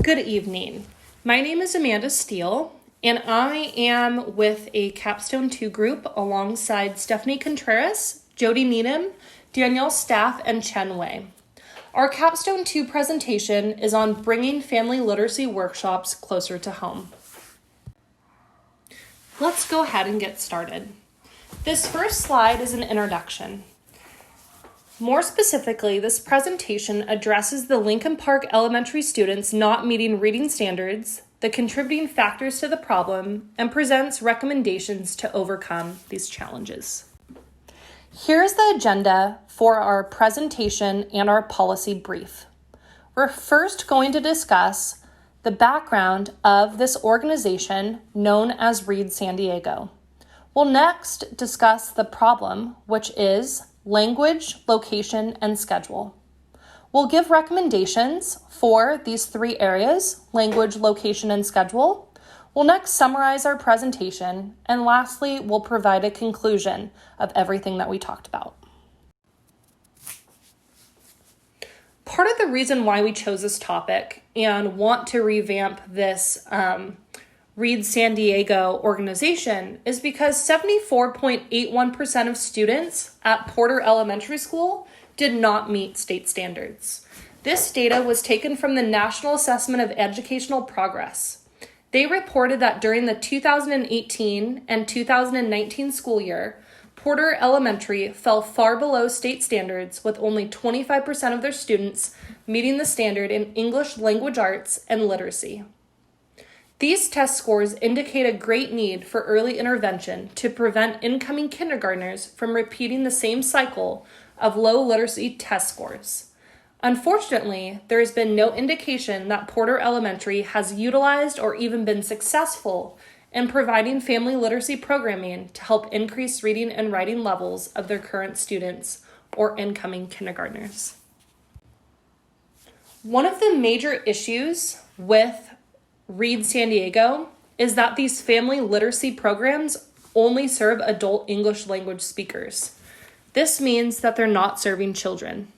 Good evening. My name is Amanda Steele, and I am with a Capstone 2 group alongside Stephanie Contreras, Jody Needham, Danielle Staff, and Chen Wei. Our Capstone 2 presentation is on bringing family literacy workshops closer to home. Let's go ahead and get started. This first slide is an introduction. More specifically, this presentation addresses the Lincoln Park Elementary students not meeting reading standards, the contributing factors to the problem, and presents recommendations to overcome these challenges. Here is the agenda for our presentation and our policy brief. We're first going to discuss the background of this organization known as Read San Diego. We'll next discuss the problem, which is language, location, and schedule. We'll give recommendations for these three areas, language, location, and schedule. We'll next summarize our presentation, and lastly, we'll provide a conclusion of everything that we talked about. Part of the reason why we chose this topic and want to revamp this Read San Diego organization is because 74.81% of students at Porter Elementary School did not meet state standards. This data was taken from the National Assessment of Educational Progress. They reported that during the 2018 and 2019 school year, Porter Elementary fell far below state standards, with only 25% of their students meeting the standard in English language arts and literacy. These test scores indicate a great need for early intervention to prevent incoming kindergartners from repeating the same cycle of low literacy test scores. Unfortunately, there has been no indication that Porter Elementary has utilized or even been successful in providing family literacy programming to help increase reading and writing levels of their current students or incoming kindergartners. One of the major issues with Read San Diego is that these family literacy programs only serve adult English language speakers. This means that they're not serving children.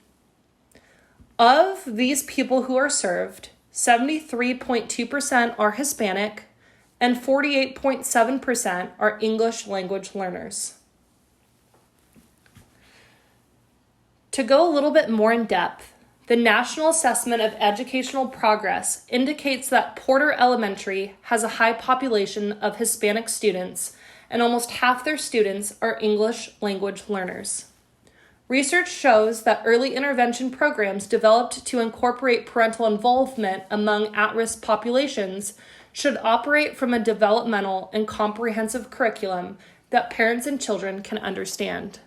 Of these people who are served, 73.2% are Hispanic and 48.7% are English language learners. To go a little bit more in depth, the National Assessment of Educational Progress indicates that Porter Elementary has a high population of Hispanic students, and almost half their students are English language learners. Research shows that early intervention programs developed to incorporate parental involvement among at-risk populations should operate from a developmental and comprehensive curriculum that parents and children can understand.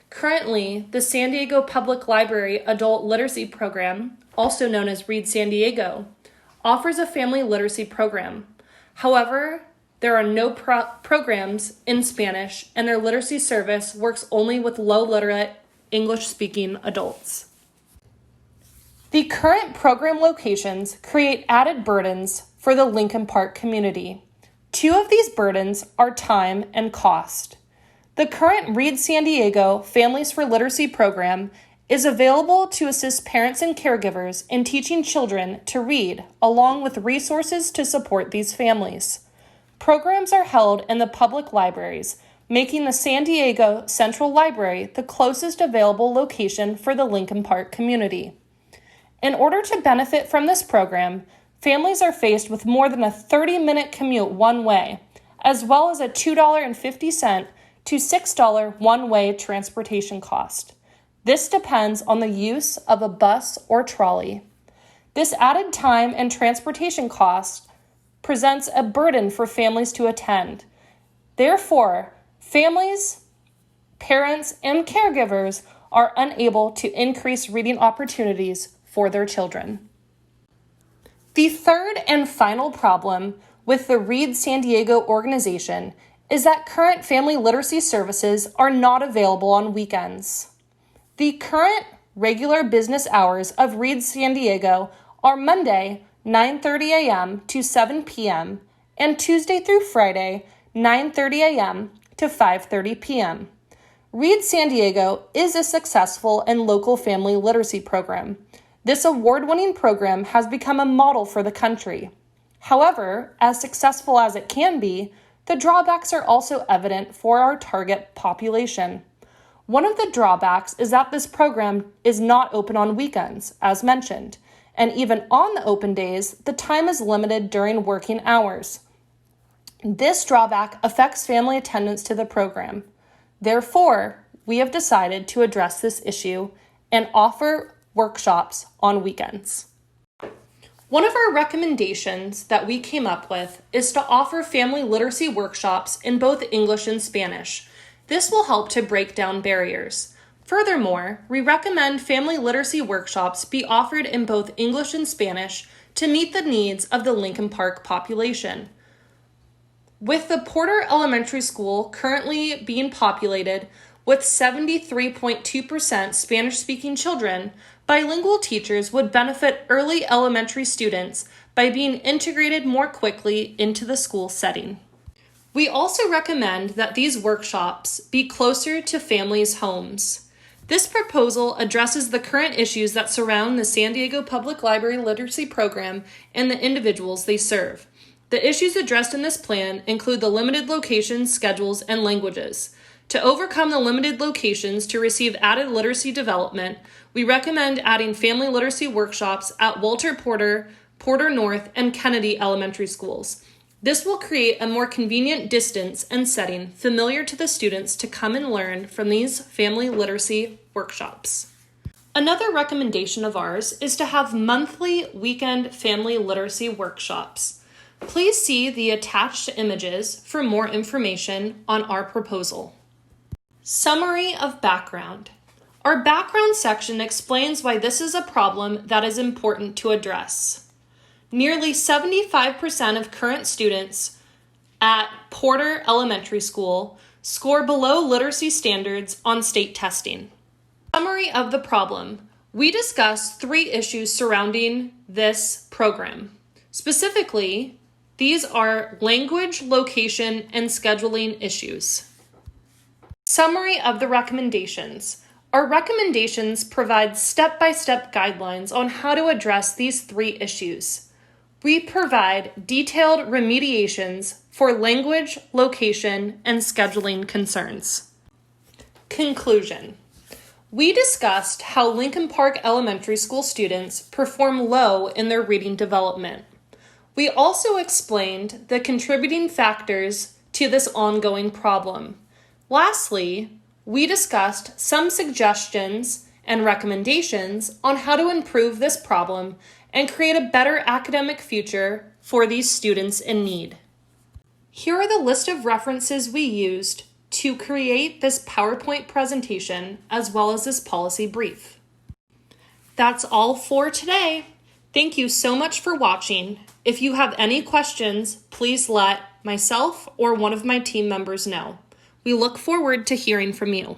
Currently, the San Diego Public Library Adult Literacy Program, also known as Read San Diego, offers a family literacy program. However, there are no programs in Spanish, and their literacy service works only with low literate English-speaking adults. The current program locations create added burdens for the Lincoln Park community. Two of these burdens are time and cost. The current Read San Diego Families for Literacy program is available to assist parents and caregivers in teaching children to read, along with resources to support these families. Programs are held in the public libraries, making the San Diego Central Library the closest available location for the Lincoln Park community. In order to benefit from this program, families are faced with more than a 30-minute commute one way, as well as a $2.50 to $6 one-way transportation cost. This depends on the use of a bus or trolley. This added time and transportation cost presents a burden for families to attend. Therefore, families, parents, and caregivers are unable to increase reading opportunities for their children. The third and final problem with the Read San Diego organization is that current family literacy services are not available on weekends. The current regular business hours of Read San Diego are Monday, 9:30 a.m. to 7 p.m., and Tuesday through Friday, 9:30 a.m. to 5:30 p.m. Read San Diego is a successful and local family literacy program. This award-winning program has become a model for the country. However, as successful as it can be, the drawbacks are also evident for our target population. One of the drawbacks is that this program is not open on weekends, as mentioned, and even on the open days, the time is limited during working hours. This drawback affects family attendance to the program. Therefore, we have decided to address this issue and offer workshops on weekends. One of our recommendations that we came up with is to offer family literacy workshops in both English and Spanish. This will help to break down barriers. Furthermore, we recommend family literacy workshops be offered in both English and Spanish to meet the needs of the Lincoln Park population. With the Porter Elementary School currently being populated with 73.2% Spanish-speaking children, bilingual teachers would benefit early elementary students by being integrated more quickly into the school setting. We also recommend that these workshops be closer to families' homes. This proposal addresses the current issues that surround the San Diego Public Library Literacy Program and the individuals they serve. The issues addressed in this plan include the limited locations, schedules, and languages. To overcome the limited locations to receive added literacy development, we recommend adding family literacy workshops at Walter Porter, Porter North, and Kennedy elementary schools. This will create a more convenient distance and setting familiar to the students to come and learn from these family literacy workshops. Another recommendation of ours is to have monthly weekend family literacy workshops. Please see the attached images for more information on our proposal. Summary of background. Our background section explains why this is a problem that is important to address. Nearly 75% of current students at Porter Elementary School score below literacy standards on state testing. Summary of the problem. We discussed 3 issues surrounding this program. Specifically, these are language, location, and scheduling issues. Summary of the recommendations. Our recommendations provide step-by-step guidelines on how to address these 3 issues. We provide detailed remediations for language, location, and scheduling concerns. Conclusion. We discussed how Lincoln Park Elementary School students perform low in their reading development. We also explained the contributing factors to this ongoing problem. Lastly, we discussed some suggestions and recommendations on how to improve this problem and create a better academic future for these students in need. Here are the list of references we used to create this PowerPoint presentation as well as this policy brief. That's all for today. Thank you so much for watching. If you have any questions, please let myself or one of my team members know. We look forward to hearing from you.